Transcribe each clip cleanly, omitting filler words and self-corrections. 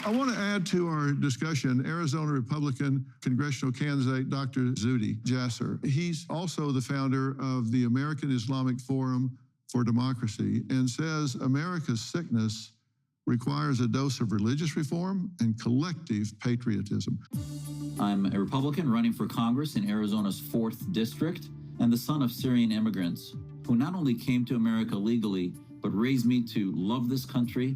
I want to add to our discussion Arizona Republican congressional candidate Dr. Zuhdi Jasser. He's also the founder of the American Islamic Forum for Democracy and says America's sickness requires a dose of religious reform and collective patriotism. I'm a Republican running for Congress in Arizona's 4th District and the son of Syrian immigrants who not only came to America legally, but raised me to love this country.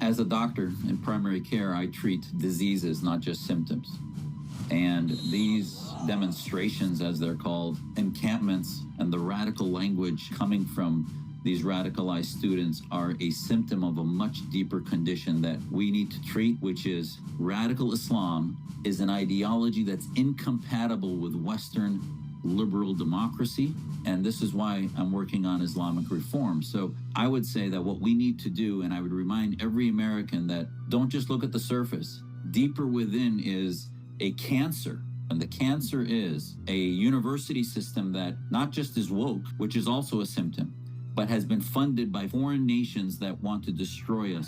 As a doctor in primary care, I treat diseases, not just symptoms. And these demonstrations, as they're called, encampments, and the radical language coming from these radicalized students are a symptom of a much deeper condition that we need to treat, which is radical Islam is an ideology that's incompatible with Western liberal democracy. And this is why I'm working on Islamic reform. So I would say that what we need to do, and I would remind every American that don't just look at the surface. Deeper within is a cancer. And the cancer is a university system that not just is woke, which is also a symptom, but has been funded by foreign nations that want to destroy us.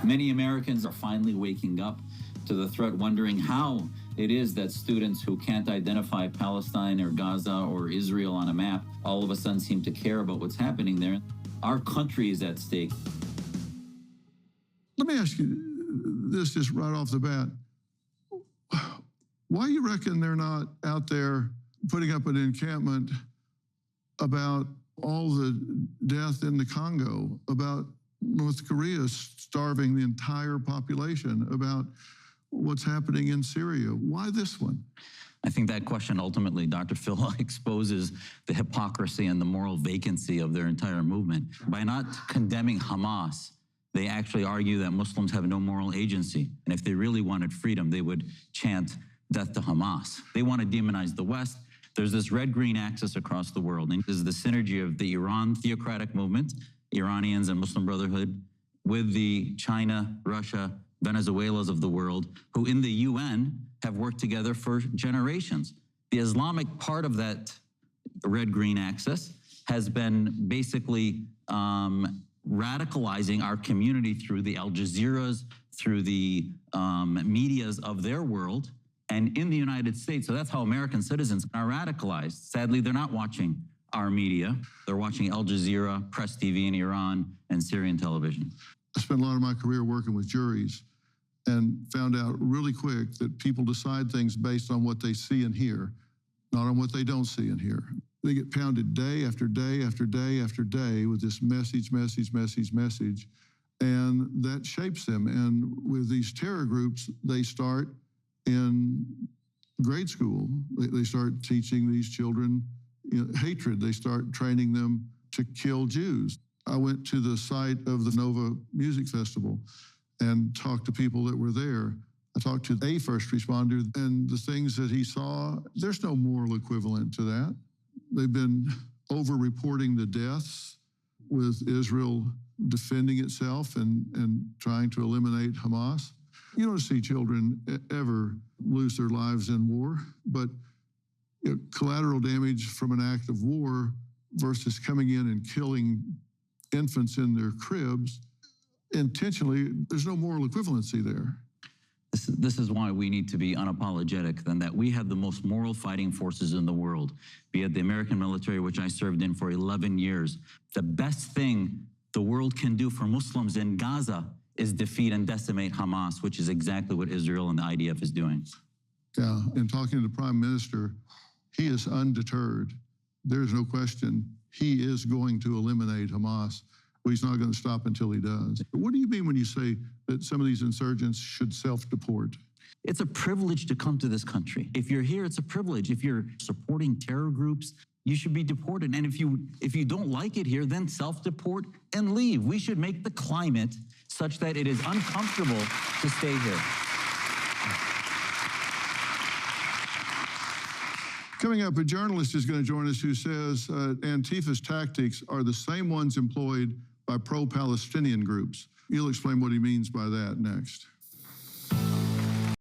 Many Americans are finally waking up to the threat, wondering how it is that students who can't identify Palestine or Gaza or Israel on a map all of a sudden seem to care about what's happening there. Our country is at stake. Let me ask you this just right off the bat. Why you reckon they're not out there putting up an encampment about all the death in the Congo, about North Korea starving the entire population, about what's happening in Syria? Why this one? I think that question ultimately, Dr. Phil, exposes the hypocrisy and the moral vacancy of their entire movement. By not condemning Hamas, they actually argue that Muslims have no moral agency. And if they really wanted freedom, they would chant death to Hamas. They want to demonize the West. There's this red-green axis across the world. And this is the synergy of the Iran theocratic movement, Iranians and Muslim Brotherhood, with the China, Russia, Venezuelas of the world, who in the UN have worked together for generations. The Islamic part of that red-green axis has been basically radicalizing our community through the Al Jazeeras, through the medias of their world, and in the United States. So that's how American citizens are radicalized. Sadly, they're not watching our media. They're watching Al Jazeera, Press TV in Iran, and Syrian television. I spent a lot of my career working with juries and found out really quick that people decide things based on what they see and hear, not on what they don't see and hear. They get pounded day after day after day after day with this message, and that shapes them. And with these terror groups, they start in grade school. They start teaching these children hatred. They start training them to kill Jews. I went to the site of the Nova Music Festival and talked to people that were there. I talked to a first responder, and the things that he saw, there's no moral equivalent to that. They've been over-reporting the deaths, with Israel defending itself and trying to eliminate Hamas. You don't see children ever lose their lives in war, but collateral damage from an act of war versus coming in and killing infants in their cribs intentionally, there's no moral equivalency there. This is why we need to be unapologetic than that we have the most moral fighting forces in the world, be it the American military, which I served in for 11 years. The best thing the world can do for Muslims in Gaza is defeat and decimate Hamas, which is exactly what Israel and the IDF is doing. Yeah, and talking to the Prime Minister, he is undeterred. There's no question he is going to eliminate Hamas. But he's not going to stop until he does. What do you mean when you say that some of these insurgents should self-deport? It's a privilege to come to this country. If you're here, it's a privilege. If you're supporting terror groups, you should be deported. And if you don't like it here, then self-deport and leave. We should make the climate such that it is uncomfortable to stay here. Coming up, a journalist is going to join us who says Antifa's tactics are the same ones employed by pro-Palestinian groups. You'll explain what he means by that next.